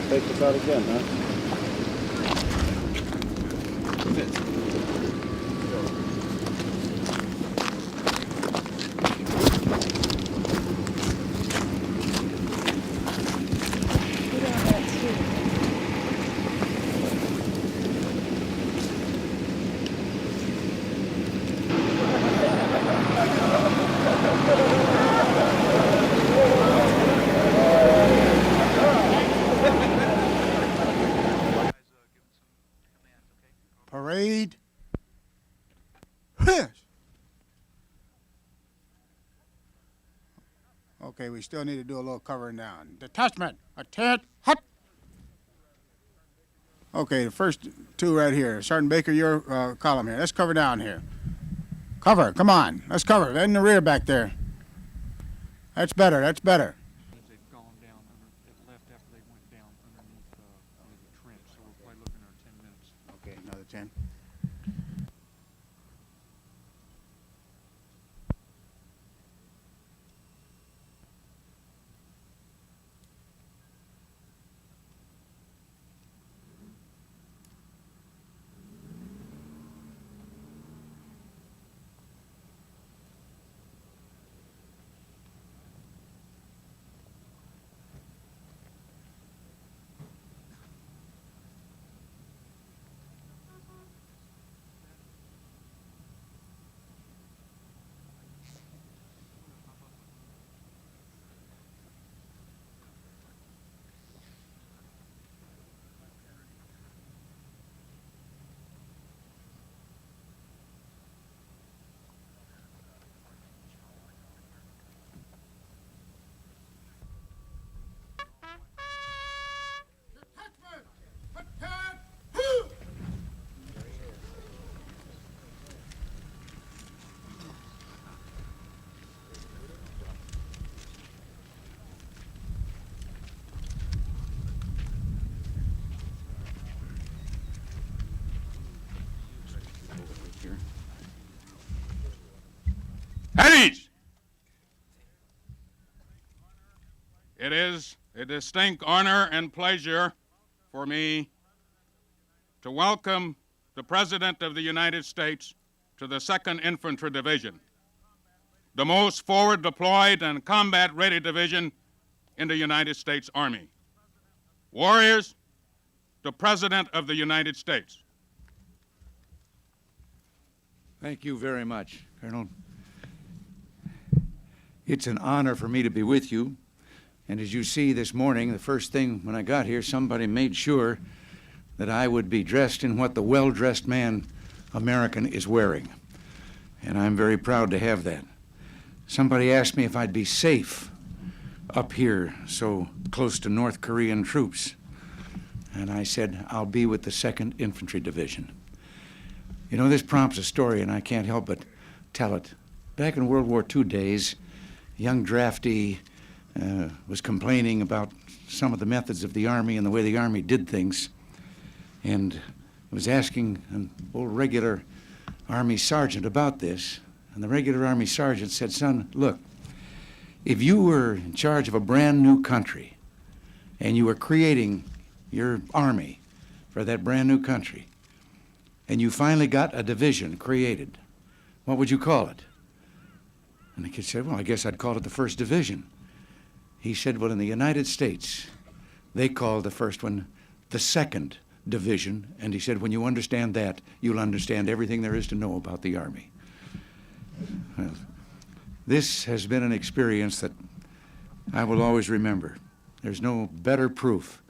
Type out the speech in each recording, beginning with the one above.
Take this out again, huh? Parade. Okay, we still need to do a little covering down. Detachment, attend, hut. Okay, the first two right here. Sergeant Baker, your column here. Let's cover down here. Cover, come on. Let's cover. In the rear back there. That's better, that's better. They've gone down left after they went down underneath the trench, so we're probably looking at 10 minutes. Okay, another 10. At ease! It is a distinct honor and pleasure for me to welcome the President of the United States to the 2nd Infantry Division, the most forward deployed and combat-ready division in the United States Army. Warriors, the President of the United States. Thank you very much, Colonel. It's an honor for me to be with you. And as you see this morning, the first thing when I got here, somebody made sure that I would be dressed in what the well-dressed man American is wearing. And I'm very proud to have that. Somebody asked me if I'd be safe up here so close to North Korean troops. And I said, I'll be with the 2nd Infantry Division. You know, this prompts a story, and I can't help but tell it. Back in World War II days, a young draftee was complaining about some of the methods of the Army and the way the Army did things, and was asking an old regular Army sergeant about this. And the regular Army sergeant said, son, look, if you were in charge of a brand new country and you were creating your army for that brand new country, and you finally got a division created, what would you call it? And the kid said, well, I guess I'd call it the 1st Division. He said, well, in the United States, They called the first one the 2nd Division, and he said, when you understand that, you'll understand everything there is to know about the Army. Well, this has been an experience that I will always remember. There's no better proof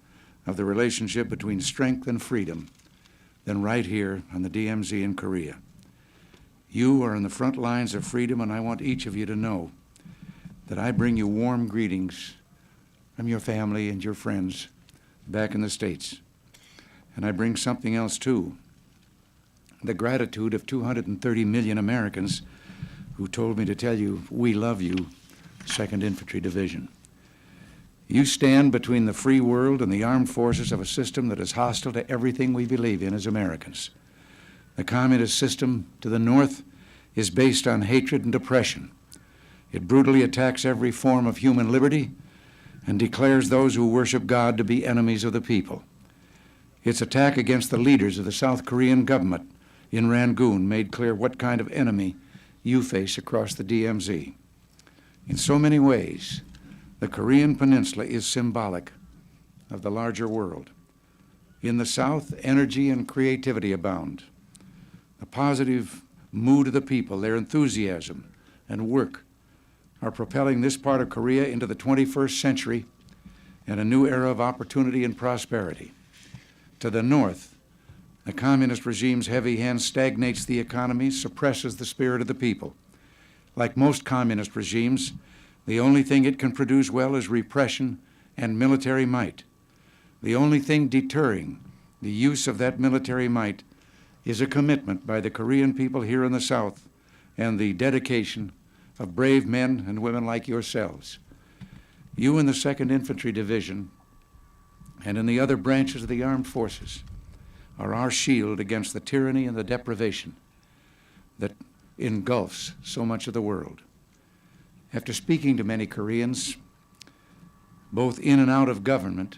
of the relationship between strength and freedom than right here on the DMZ in Korea. You are in the front lines of freedom, and I want each of you to know that I bring you warm greetings from your family and your friends back in the States. And I bring something else too, the gratitude of 230 million Americans who told me to tell you, we love you, 2nd Infantry Division. You stand between the free world and the armed forces of a system that is hostile to everything we believe in as Americans. The communist system to the north is based on hatred and oppression. It brutally attacks every form of human liberty and declares those who worship God to be enemies of the people. Its attack against the leaders of the South Korean government in Rangoon made clear what kind of enemy you face across the DMZ. In so many ways, the Korean Peninsula is symbolic of the larger world. In the South, energy and creativity abound. The positive mood of the people, their enthusiasm and work are propelling this part of Korea into the 21st century and a new era of opportunity and prosperity. To the north, the communist regime's heavy hand stagnates the economy, suppresses the spirit of the people. Like most communist regimes, the only thing it can produce well is repression and military might. The only thing deterring the use of that military might is a commitment by the Korean people here in the South and the dedication of brave men and women like yourselves. You in the 2nd Infantry Division and in the other branches of the armed forces are our shield against the tyranny and the deprivation that engulfs so much of the world. After speaking to many Koreans, both in and out of government,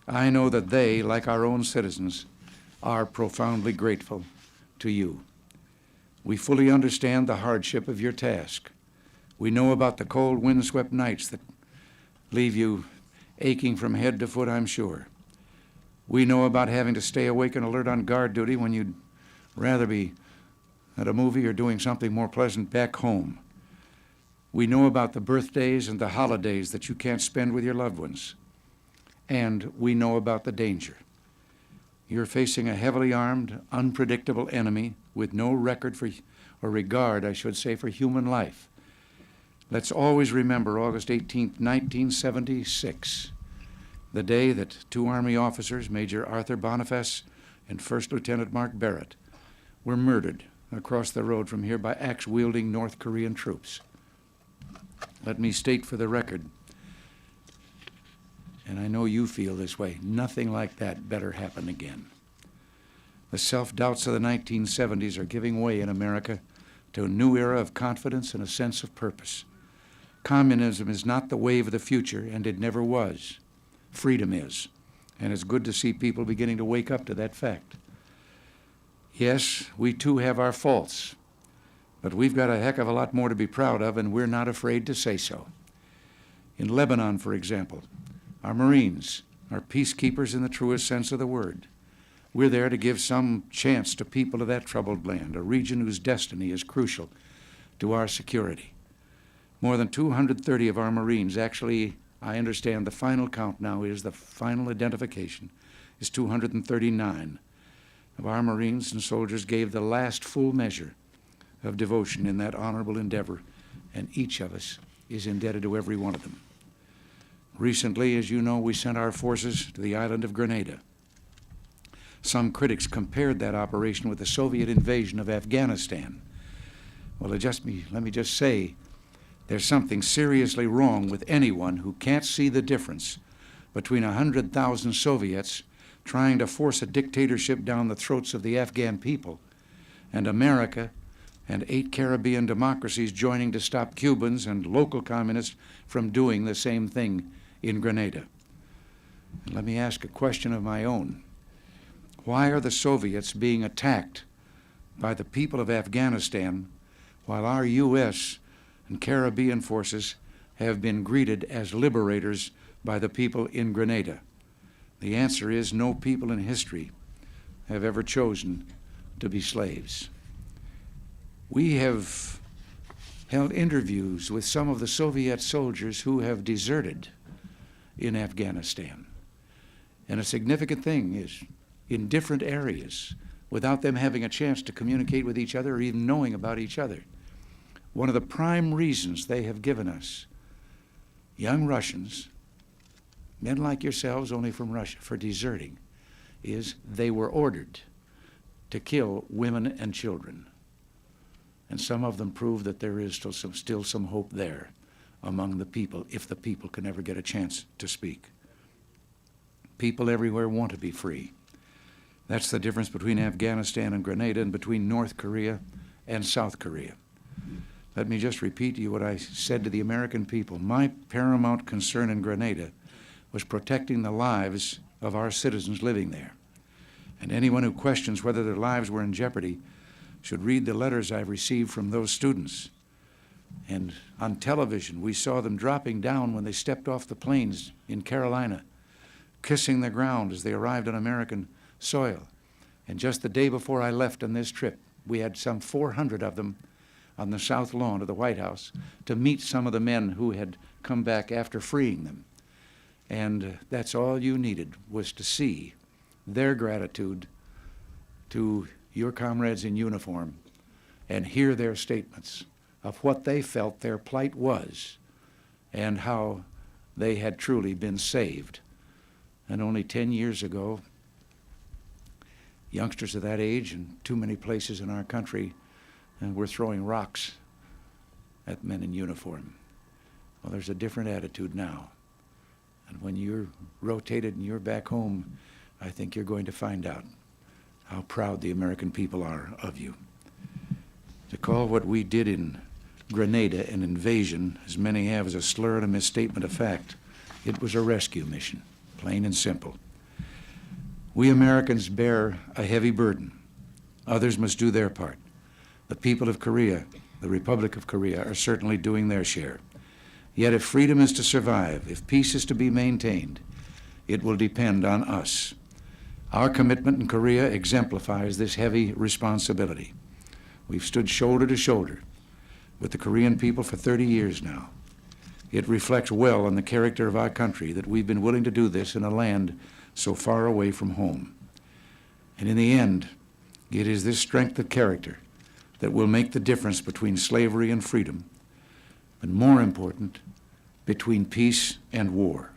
I know that they, like our own citizens, are profoundly grateful to you. We fully understand the hardship of your task. We know about the cold, windswept nights that leave you aching from head to foot, I'm sure. We know about having to stay awake and alert on guard duty when you'd rather be at a movie or doing something more pleasant back home. We know about the birthdays and the holidays that you can't spend with your loved ones. And we know about the danger. You're facing a heavily armed, unpredictable enemy with no record for, or regard, I should say, for human life. Let's always remember August 18, 1976, the day that 2 Army officers, Major Arthur Boniface and 1st Lieutenant Mark Barrett, were murdered across the road from here by axe-wielding North Korean troops. Let me state for the record, and I know you feel this way, nothing like that better happen again. The self-doubts of the 1970s are giving way in America to a new era of confidence and a sense of purpose. Communism is not the wave of the future, and it never was. Freedom is, and it's good to see people beginning to wake up to that fact. Yes, we too have our faults, but we've got a heck of a lot more to be proud of, and we're not afraid to say so. In Lebanon, for example, our Marines are peacekeepers in the truest sense of the word. We're there to give some chance to people of that troubled land, a region whose destiny is crucial to our security. More than 230 of our Marines, actually, I understand the final count now is, the final identification is 239 of our Marines and soldiers gave the last full measure of devotion in that honorable endeavor, and each of us is indebted to every one of them. Recently, as you know, we sent our forces to the island of Grenada. Some critics compared that operation with the Soviet invasion of Afghanistan. Well, let me just say, there's something seriously wrong with anyone who can't see the difference between 100,000 Soviets trying to force a dictatorship down the throats of the Afghan people and America and 8 Caribbean democracies joining to stop Cubans and local communists from doing the same thing in Grenada. And let me ask a question of my own. Why are the Soviets being attacked by the people of Afghanistan while our U.S. and Caribbean forces have been greeted as liberators by the people in Grenada? The answer is no people in history have ever chosen to be slaves. We have held interviews with some of the Soviet soldiers who have deserted in Afghanistan. And a significant thing is, in different areas, without them having a chance to communicate with each other or even knowing about each other. One of the prime reasons they have given us, young Russians, men like yourselves only from Russia, for deserting, is they were ordered to kill women and children. And some of them prove that there is still some hope there among the people, if the people can ever get a chance to speak. People everywhere want to be free. That's the difference between Afghanistan and Grenada and between North Korea and South Korea. Let me just repeat to you what I said to the American people. My paramount concern in Grenada was protecting the lives of our citizens living there. And anyone who questions whether their lives were in jeopardy should read the letters I've received from those students. And on television, we saw them dropping down when they stepped off the planes in Carolina, kissing the ground as they arrived on American soil. And just the day before I left on this trip, we had some 400 of them on the south lawn of the White House to meet some of the men who had come back after freeing them. And that's all you needed, was to see their gratitude to your comrades in uniform and hear their statements of what they felt their plight was and how they had truly been saved. And only 10 years ago, youngsters of that age in too many places in our country were throwing rocks at men in uniform. Well, there's a different attitude now. And when you're rotated and you're back home, I think you're going to find out how proud the American people are of you. To call what we did in Grenada an invasion, as many have, as a slur and a misstatement of fact, it was a rescue mission, plain and simple. We Americans bear a heavy burden. Others must do their part. The people of Korea, the Republic of Korea, are certainly doing their share. Yet if freedom is to survive, if peace is to be maintained, it will depend on us. Our commitment in Korea exemplifies this heavy responsibility. We've stood shoulder to shoulder with the Korean people for 30 years now. It reflects well on the character of our country that we've been willing to do this in a land so far away from home. And in the end, it is this strength of character that will make the difference between slavery and freedom, but more important, between peace and war.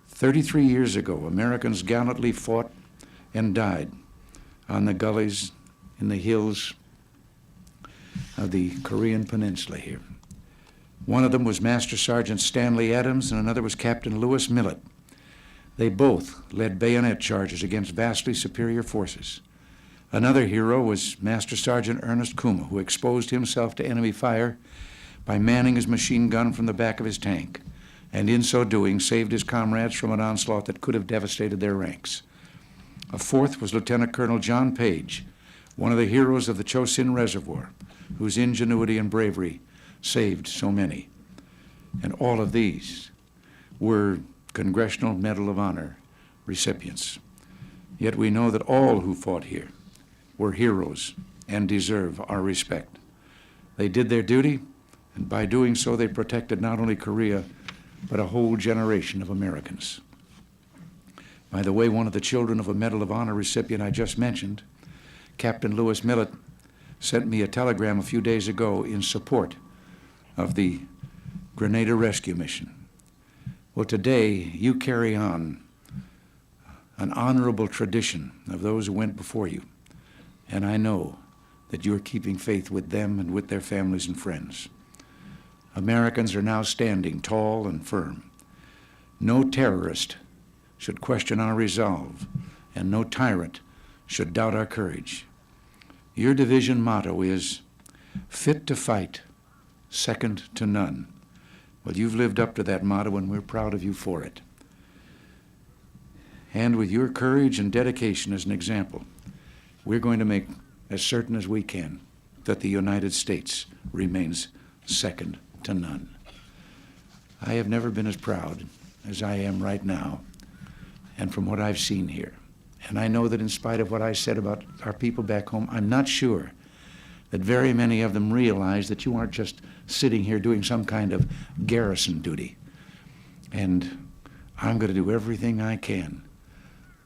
33 years ago, Americans gallantly fought and died on the gullies in the hills of the Korean Peninsula here. One of them was Master Sergeant Stanley Adams, and another was Captain Lewis Millett. They both led bayonet charges against vastly superior forces. Another hero was Master Sergeant Ernest Kuma, who exposed himself to enemy fire by manning his machine gun from the back of his tank, and in so doing saved his comrades from an onslaught that could have devastated their ranks. A fourth was Lieutenant Colonel John Page, one of the heroes of the Chosin Reservoir, whose ingenuity and bravery saved so many. And all of these were Congressional Medal of Honor recipients. Yet we know that all who fought here were heroes and deserve our respect. They did their duty, and by doing so they protected not only Korea, but a whole generation of Americans. By the way, one of the children of a Medal of Honor recipient I just mentioned, Captain Lewis Millett, sent me a telegram a few days ago in support of the Grenada rescue mission. Well, today you carry on an honorable tradition of those who went before you, and I know that you're keeping faith with them and with their families and friends. Americans are now standing tall and firm. No terrorist should question our resolve, and no tyrant should doubt our courage. Your division motto is, fit to fight, second to none. Well, you've lived up to that motto, and we're proud of you for it. And with your courage and dedication as an example, we're going to make as certain as we can that the United States remains second to none. I have never been as proud as I am right now, and from what I've seen here. And I know that in spite of what I said about our people back home, I'm not sure that very many of them realize that you aren't just sitting here doing some kind of garrison duty. And I'm going to do everything I can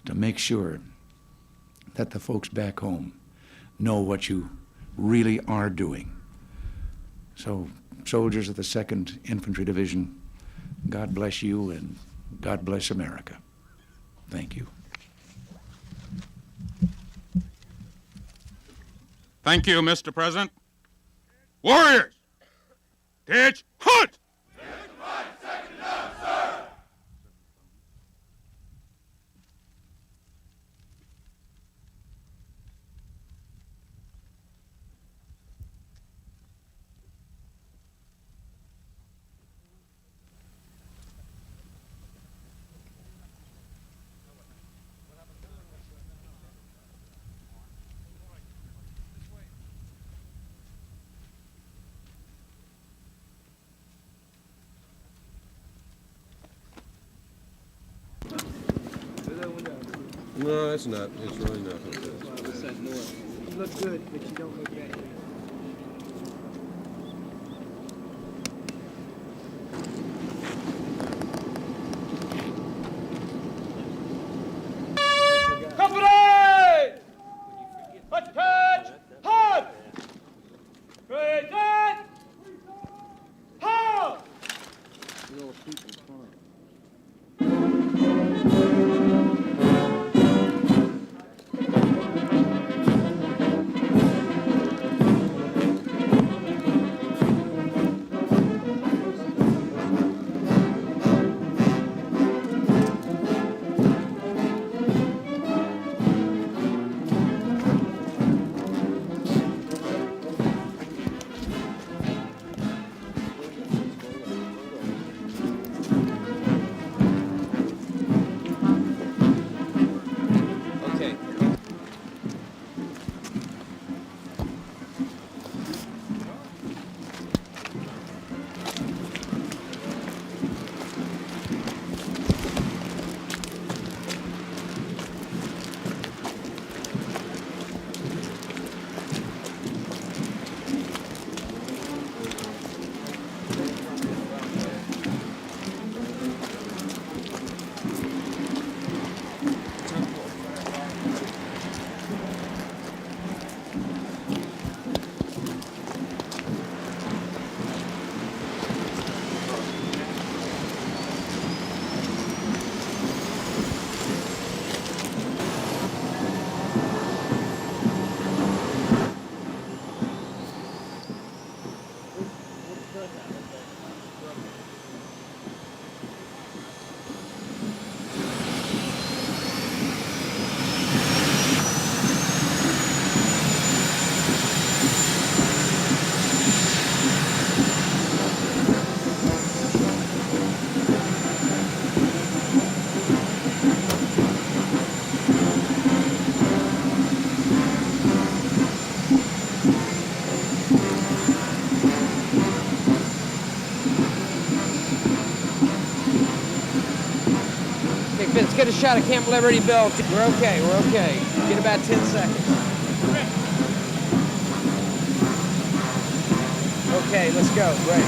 to make sure that the folks back home know what you really are doing. So, soldiers of the 2nd Infantry Division, God bless you and God bless America. Thank you. Thank you, Mr. President. Warriors, ditch, hunt! No, it's not. It's really not. You look good, but you don't look that good. Company! Attach! Hard! Present! Halt! Let's get a shot of Camp Liberty Bell. We're okay, we're okay. Get about 10 seconds. Okay, let's go, right.